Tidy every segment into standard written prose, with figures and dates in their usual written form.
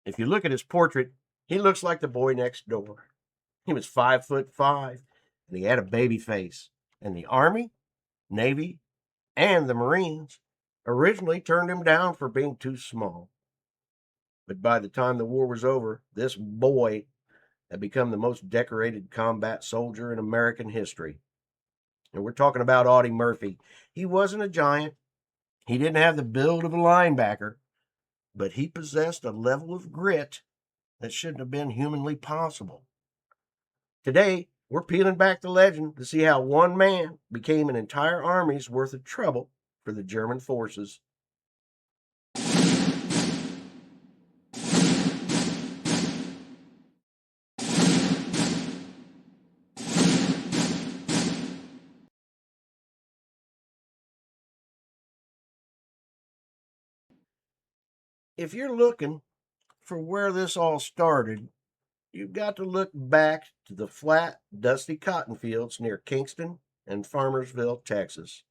If you look at his portrait, he looks like the boy next door. He was 5'5", and he had a baby face. And the Army, Navy, and the Marines originally turned him down for being too small. But by the time the war was over, this boy had become the most decorated combat soldier in American history. And we're talking about Audie Murphy. He wasn't a giant. He didn't have the build of a linebacker, but he possessed a level of grit that shouldn't have been humanly possible. Today, we're peeling back the legend to see how one man became an entire army's worth of trouble for the German forces. If you're looking for where this all started, you've got to look back to the flat, dusty cotton fields near Kingston and Farmersville, Texas.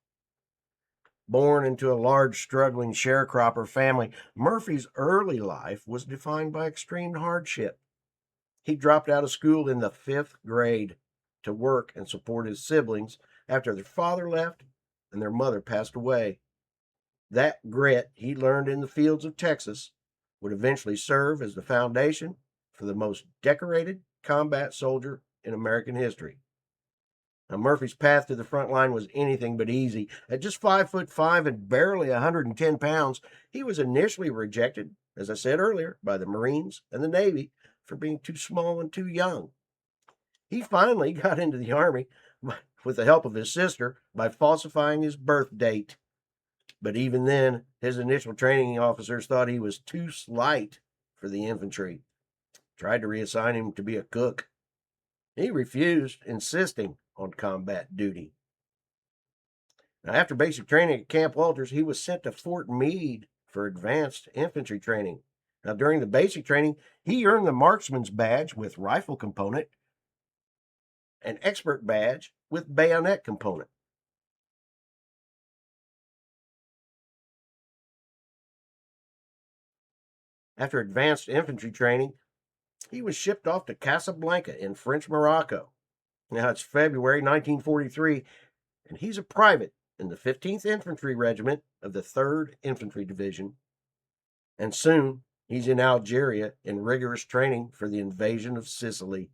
Born into a large, struggling sharecropper family, Murphy's early life was defined by extreme hardship. He dropped out of school in the 5th grade to work and support his siblings after their father left and their mother passed away. That grit he learned in the fields of Texas would eventually serve as the foundation for the most decorated combat soldier in American history. Now, Murphy's path to the front line was anything but easy. At just 5'5" and barely 110 pounds, he was initially rejected, as I said earlier, by the Marines and the Navy for being too small and too young. He finally got into the Army with the help of his sister by falsifying his birth date. But even then, his initial training officers thought he was too slight for the infantry. Tried to reassign him to be a cook. He refused, insisting on combat duty. Now, after basic training at Camp Walters, he was sent to Fort Meade for advanced infantry training. Now, during the basic training, he earned the marksman's badge with rifle component and expert badge with bayonet component. After advanced infantry training, he was shipped off to Casablanca in French Morocco. Now it's February 1943, and he's a private in the 15th Infantry Regiment of the 3rd Infantry Division. And soon he's in Algeria in rigorous training for the invasion of Sicily.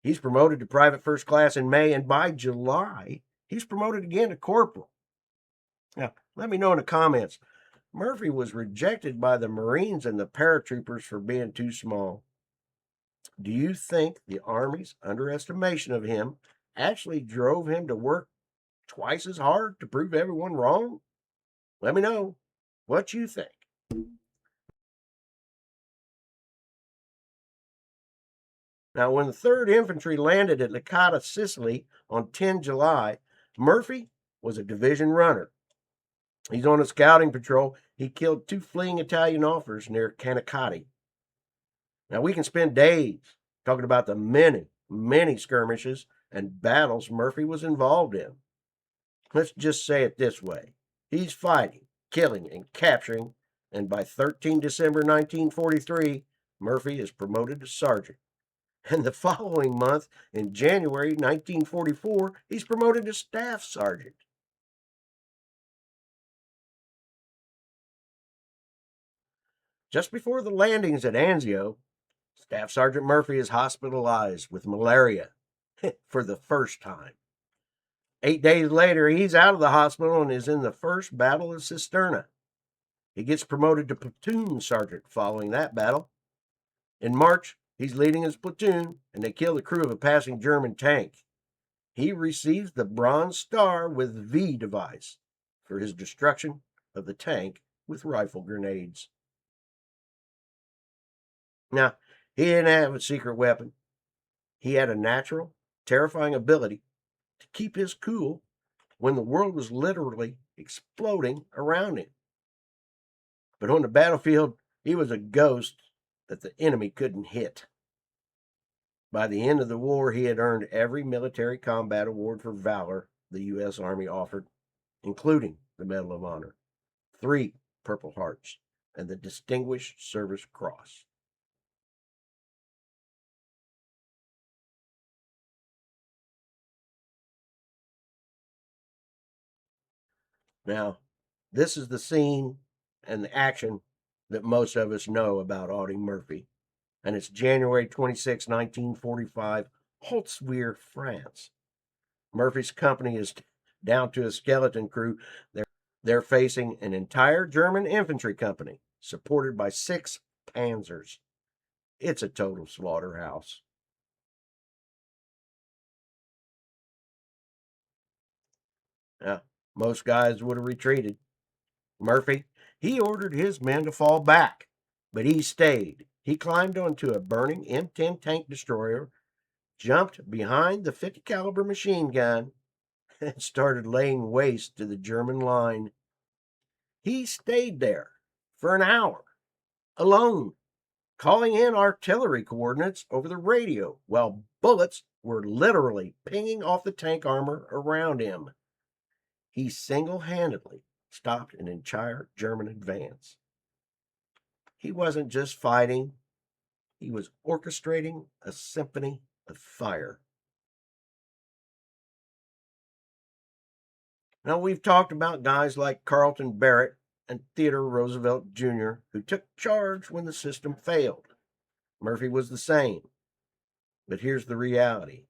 He's promoted to private first class in May, and by July, he's promoted again to corporal. Now, let me know in the comments. Murphy was rejected by the Marines and the paratroopers for being too small. Do you think the Army's underestimation of him actually drove him to work twice as hard to prove everyone wrong? Let me know what you think. Now, when the 3rd Infantry landed at Licata, Sicily on 10 July, Murphy was a division runner. He's on a scouting patrol. He killed 2 fleeing Italian officers near Cannacati. Now, we can spend days talking about the many skirmishes and battles Murphy was involved in. Let's just say it this way. He's fighting, killing, and capturing, and by 13 December 1943, Murphy is promoted to sergeant. And the following month, in January 1944, he's promoted to staff sergeant. Just before the landings at Anzio, Staff Sergeant Murphy is hospitalized with malaria for the first time. 8 days later, he's out of the hospital and is in the first battle of Cisterna. He gets promoted to platoon sergeant following that battle. In March, he's leading his platoon, and they kill the crew of a passing German tank. He receives the Bronze Star with V device for his destruction of the tank with rifle grenades. Now, he didn't have a secret weapon. He had a natural, terrifying ability to keep his cool when the world was literally exploding around him. But on the battlefield, he was a ghost that the enemy couldn't hit. By the end of the war, he had earned every military combat award for valor the U.S. Army offered, including the Medal of Honor, 3 Purple Hearts, and the Distinguished Service Cross. Now, this is the scene and the action that most of us know about Audie Murphy, and it's January 26, 1945, Holtzwihr, France. Murphy's company is down to a skeleton crew. They're facing an entire German infantry company supported by 6 panzers. It's a total slaughterhouse. Yeah, most guys would have retreated. Murphy, he ordered his men to fall back, but he stayed. He climbed onto a burning M10 tank destroyer, jumped behind the 50 caliber machine gun, and started laying waste to the German line. He stayed there for an hour, alone, calling in artillery coordinates over the radio while bullets were literally pinging off the tank armor around him. He single-handedly stopped an entire German advance. He wasn't just fighting, he was orchestrating a symphony of fire. Now, we've talked about guys like Carlton Barrett and Theodore Roosevelt Jr., who took charge when the system failed. Murphy was the same. But here's the reality.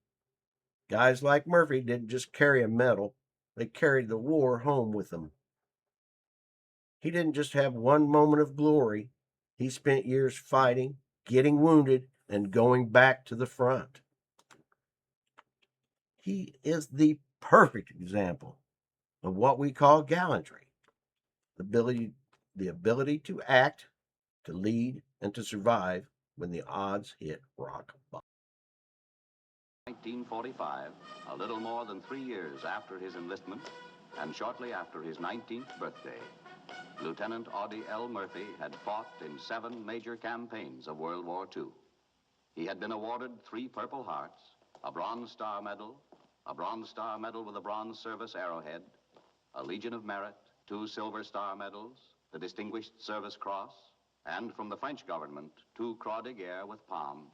Guys like Murphy didn't just carry a medal, they carried the war home with them. He didn't just have one moment of glory, he spent years fighting, getting wounded, and going back to the front. He is the perfect example of what we call gallantry, the ability to act, to lead, and to survive when the odds hit rock bottom. 1945, a little more than 3 years after his enlistment and shortly after his 19th birthday, Lieutenant Audie L. Murphy had fought in 7 major campaigns of World War II. He had been awarded 3 Purple Hearts, a Bronze Star Medal, a Bronze Star Medal with a Bronze Service Arrowhead, a Legion of Merit, 2 Silver Star Medals, the Distinguished Service Cross, and from the French government, 2 Croix de Guerre with Palm,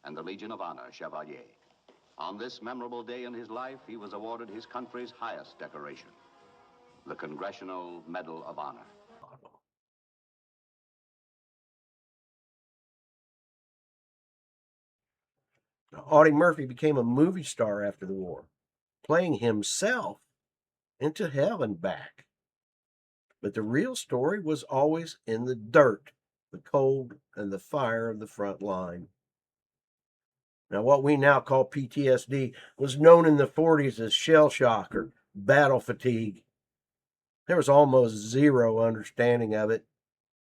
and the Legion of Honor Chevalier. On this memorable day in his life, he was awarded his country's highest decoration, the Congressional Medal of Honor. Audie Murphy became a movie star after the war, playing himself into hell and back. But the real story was always in the dirt, the cold, and the fire of the front line. Now, what we now call PTSD was known in the 40s as shell shock or battle fatigue. There was almost zero understanding of it.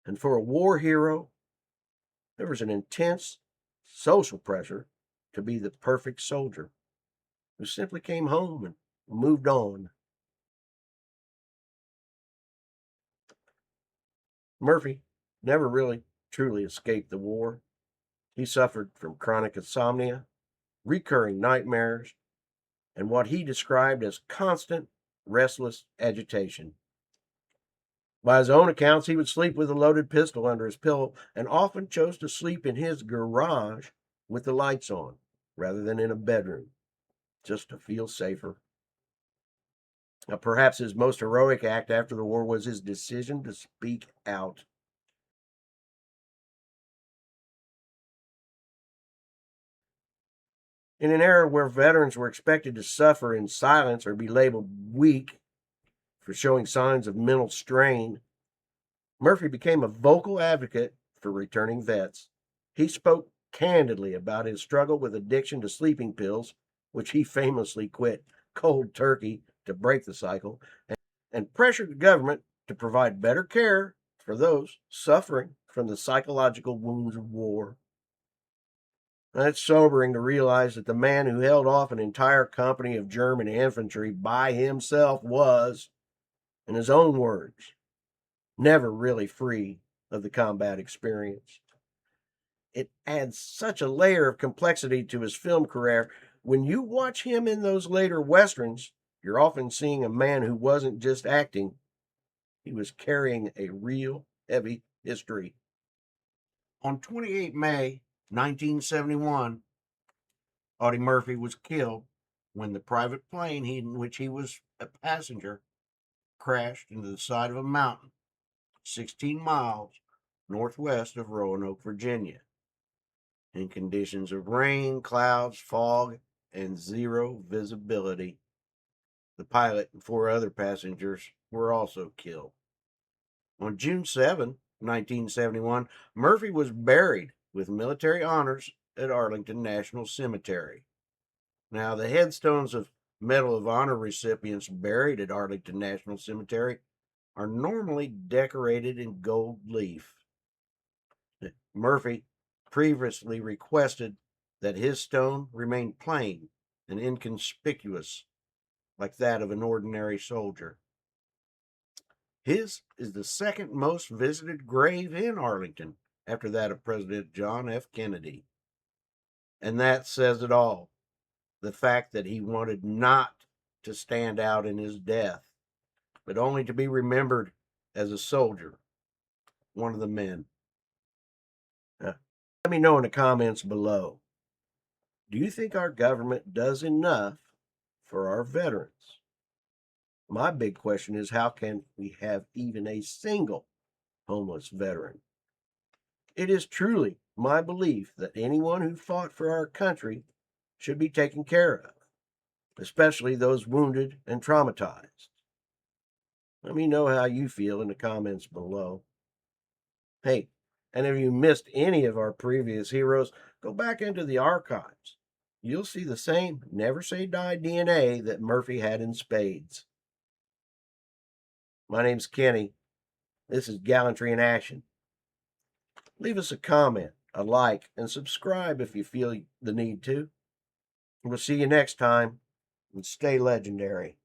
And for a war hero, there was an intense social pressure to be the perfect soldier who simply came home and moved on. Murphy never really truly escaped the war. He suffered from chronic insomnia, recurring nightmares, and what he described as constant, restless agitation. By his own accounts, he would sleep with a loaded pistol under his pillow and often chose to sleep in his garage with the lights on rather than in a bedroom, just to feel safer. Now, perhaps his most heroic act after the war was his decision to speak out. In an era where veterans were expected to suffer in silence or be labeled weak for showing signs of mental strain, Murphy became a vocal advocate for returning vets. He spoke candidly about his struggle with addiction to sleeping pills, which he famously quit cold turkey to break the cycle, and pressured the government to provide better care for those suffering from the psychological wounds of war. Now, it's sobering to realize that the man who held off an entire company of German infantry by himself was, in his own words, never really free of the combat experience. It adds such a layer of complexity to his film career. When you watch him in those later westerns, you're often seeing a man who wasn't just acting, he was carrying a real heavy history. On 28 May 1971, Audie Murphy was killed when the private plane in which he was a passenger crashed into the side of a mountain 16 miles northwest of Roanoke, Virginia. In conditions of rain, clouds, fog, and zero visibility, the pilot and 4 other passengers were also killed. On June 7, 1971, Murphy was buried with military honors at Arlington National Cemetery. Now, the headstones of Medal of Honor recipients buried at Arlington National Cemetery are normally decorated in gold leaf. Murphy previously requested that his stone remain plain and inconspicuous, like that of an ordinary soldier. His is the second most visited grave in Arlington after that of President John F. Kennedy. And that says it all. The fact that he wanted not to stand out in his death, but only to be remembered as a soldier, one of the men. Let me know in the comments below. Do you think our government does enough for our veterans? My big question is, how can we have even a single homeless veteran? It is truly my belief that anyone who fought for our country should be taken care of, especially those wounded and traumatized. Let me know how you feel in the comments below. Hey, and if you missed any of our previous heroes, go back into the archives. You'll see the same never say die DNA that Murphy had in spades. My name's Kenny. This is Gallantry in Action. Leave us a comment, a like, and subscribe if you feel the need to. We'll see you next time, and stay legendary.